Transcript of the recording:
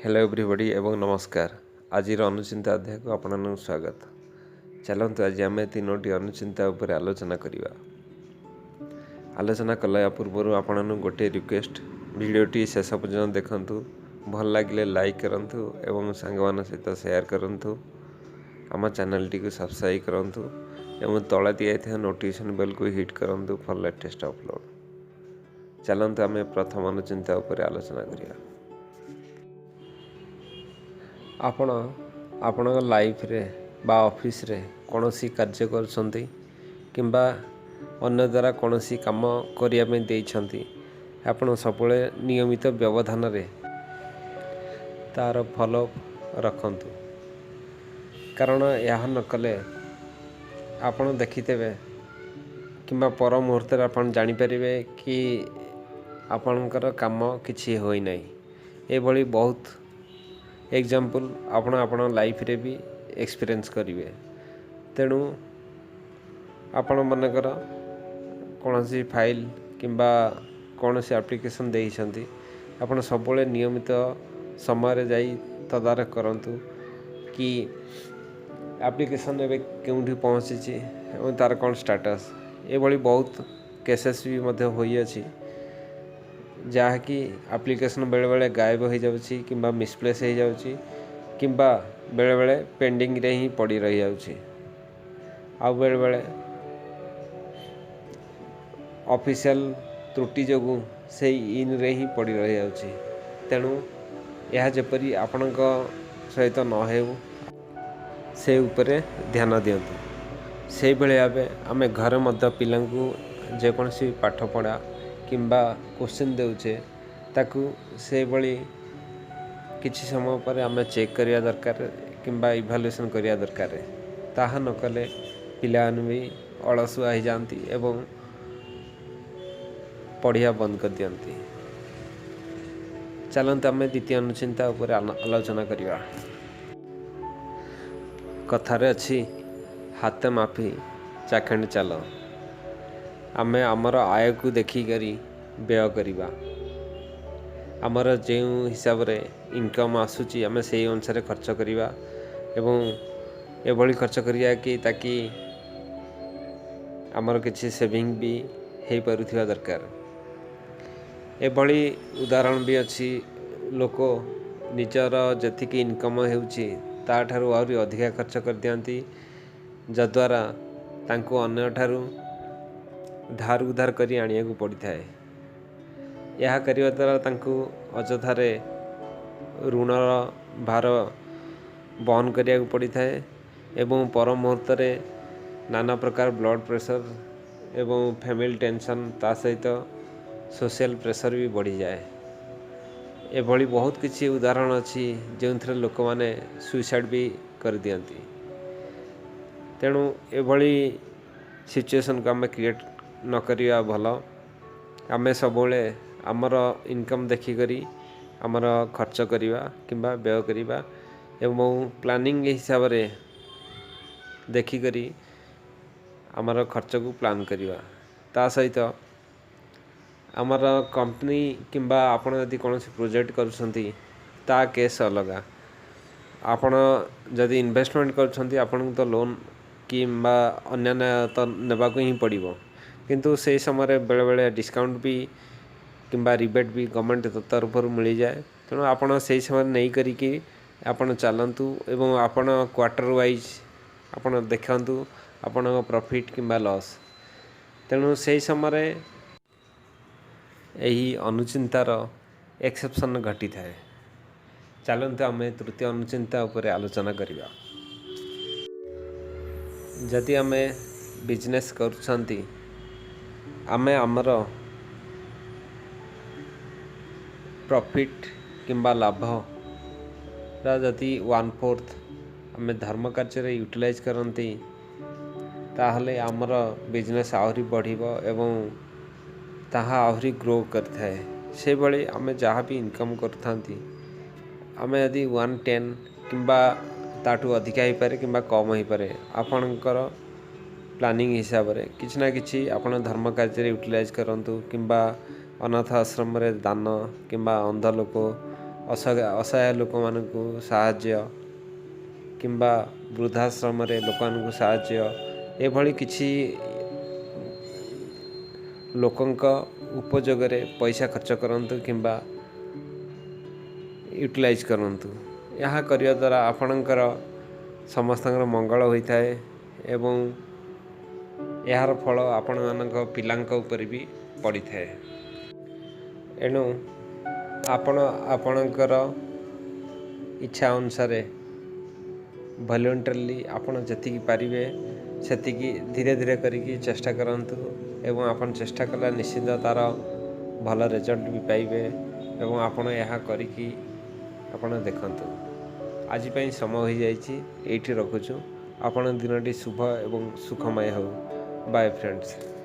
Hello everybody एवं नमस्कार। आज अनुचिंता अध्याय को आपन स्वागत। चलतु आज आम तीनोटी अनुचिंता उपर आलोचना करवा। आलोचना कला पूर्व आपण गोटे रिक्वेस्ट, भिडियोटी शेष पर्यटन देखु, भल लगे लाइक करूँ एवं सांग मान सहित शेयर करूँ। आम चैनल टी सब्सक्राइब करूँ एवं तला दिखाई नोटिफिकेशन बेल को हिट करूँ फॉर लेटेस्ट अपलोड। चलतु आम प्रथम अनुचिंता उपर आलोचना करवा। आपण आपण लाइफ रे बा ऑफिस रे कौनसी कार्य करछंती किंबा अन्य द्वारा कौनसी काम करिया में देइछंती, आपण सबले नियमित व्यवधान रे तार फॉलो रखंतु। कारण यह न कले आपण देखितेबे किंबा पर मुहूर्त रे आपण जानि परिबे कि आपणकर काम किछि होई नै। ए भली बहुत एग्जाम्पल आपण लाइफ रे भी एक्सपीरियंस करेंगे। तेणु आपण मनकर कौन सी फाइल किंबा कौन सी एप्लिकेशन देइछंती, आपण सबले नियमित समय रे जाई तदारख करंतु कि एप्लिकेशन एबे केउठी पहुँची एवं तार कौन स्टेटस। ए भली बहुत केसेस भी मध्य होई अछि जहाँकि एप्लिकेशन बेले बेले गायब हो जाउछि किंबा मिसप्लेस हो जाउछि किंबा बेले बेले पेंडिंग रे ही पड़ी रही जाउछि। आ बेले बेले ऑफिशियल त्रुटि जोगु से इन रे ही पड़ी रही जाउछि। तेणु यह जेपरी आपणक सहित न हेउ से उपरे ध्यान दियंतु। से बेले आबे आमे घर मध्य पिलांकु जेकोसी पाठ पढ़ा किंबा क्वेश्चन देउछे ताकू से बड़ी किछि समय पर आमे चेक करिया दरकार किंबा इवैल्यूएशन करिया दरकार। ताहा न कले पिलान भी अलसुआ हो जाती एवं पढ़िया बंद कर दियंती। चलंतु आमे द्वितीय अनुचिंता उपर आलोचना करिवा। कथारे अछि हाथ माफी चाखंड चल। आमे आमर आय को देखी करी व्यय करिवा। आमर जो हिसाब रे इनकम आसुची आमे से अनुसार खर्च करिवा एवं एभली खर्च करिया कि ताकि आमर किछि सेविंग भी हेई पारुथिबा दरकार। एभली उदाहरण भी अछि, लोक निजर जतिकी इनकम हेउची ता ठारू आहुरी अधिका खर्च कर दियंती, जद्वारा तांको अन्य ठारू धार उधार करी आनिया को पड़ी थाए। यह करिवा द्वारा तांको अजथारे ऋणर भार बहन करिया को पड़ी थाए एवं पर मुहूर्त रे नाना प्रकार ब्लड प्रेशर एवं फैमिली टेंशन ता सहित सोशल प्रेशर भी बढ़ी जाए। एभली बहुत किछि उदाहरण अछि जो लोक माने सुइसाइड भी कर दियंती। तेणु एभली सिचुएशन को आमे क्रिएट न करिया भल। आमे सबले आमर इनकम देखी करी आमर खर्च करिवा किंबा व्यय करिवा एवं प्लानिंग हिसाब रे देखी करी आमर खर्च को प्लान करिवा। ता सहित आमर कंपनी किंबा आपण यदि कोनोसी प्रोजेक्ट करूछंती ता केस अलगा। आपण जदि इन्वेस्टमेंट करूछंती आपण तो लोन किंबा अन्य तो नेबा को ही पड़िबो, किंतु से समय बेले बेले डिस्काउंट भी किंबा रिबेट भी गवर्नमेंट तरफ मिल जाए। तेणु आपण से समय नहीं करिकी आपण चलंतु एवं आपण क्वार्टर वाइज आपण देखंतु आपण प्रॉफिट किंबा लॉस। तेणु से समय यही अनुचिंतार एक्सेप्शन घटी थाए। चलंतु आमे तृतीय अनुचिंता उपर आलोचना करिवा। जदि आमे बिजनेस करूछंती आमे आमर प्रॉफिट किंबा लाभ जदि 1/4 आमे धर्म कार्य रे यूटिलाइज करंती ताहले आमर बिजनेस आहुरी बढ़िबो एवं ताहा आहुरी ग्रो करथाए। से बळे आमे जहाँ भी इनकम करथांती आमे यदि 1/10 किंबा ताठू अधिका ही पारे किंबा कम ही पारे आपणकर प्लानिंग हिसाब रे किछि ना किछि आपण धर्म कार्य रे यूटिलाइज करंतु किंबा अनाथ आश्रम रे दान किंबा अंध लोक ଅସହାୟ ଲୋକମାନଙ୍କୁ ସାହାଯ୍ୟ କିମ୍ବା ବୃଦ୍ଧାଶ୍ରମରେ ଲୋକମାନଙ୍କୁ ସାହାଯ୍ୟ ଏଭଳି କିଛି ଲୋକଙ୍କ ଉପଯୋଗରେ ପଇସା ଖର୍ଚ୍ଚ କରନ୍ତୁ କିମ୍ବା ୟୁଟିଲାଇଜ୍ କରନ୍ତୁ। ଏହା କରିବା ଦ୍ୱାରା ଆପଣଙ୍କର ସମସ୍ତଙ୍କର ମଙ୍ଗଳ ହୋଇଥାଏ ଏବଂ ଏହାର ଫଳ ଆପଣମାନଙ୍କ ପିଲାଙ୍କ ଉପରେ ବି ପଡ଼ିଥାଏ। ଏଣୁ ଆପଣ ଆପଣଙ୍କର ଇଚ୍ଛା ଅନୁସାରେ ଭଲ୍ୟୁଣ୍ଟାରିଲି ଆପଣ ଯେତିକି ପାରିବେ ସେତିକି ଧୀରେ ଧୀରେ କରିକି ଚେଷ୍ଟା କରନ୍ତୁ ଏବଂ ଆପଣ ଚେଷ୍ଟା କଲେ ନିଶ୍ଚିନ୍ତ ତା'ର ଭଲ ରେଜଲ୍ଟ ବି ପାଇବେ ଏବଂ ଆପଣ ଏହା କରିକି ଆପଣ ଦେଖନ୍ତୁ। ଆଜି ପାଇଁ ସମୟ ହୋଇଯାଇଛି, ଏଇଠି ରଖୁଛୁ। ଆପଣଙ୍କ ଦିନଟି ଶୁଭ ଏବଂ ସୁଖମୟ ହେଉ। Bye friends.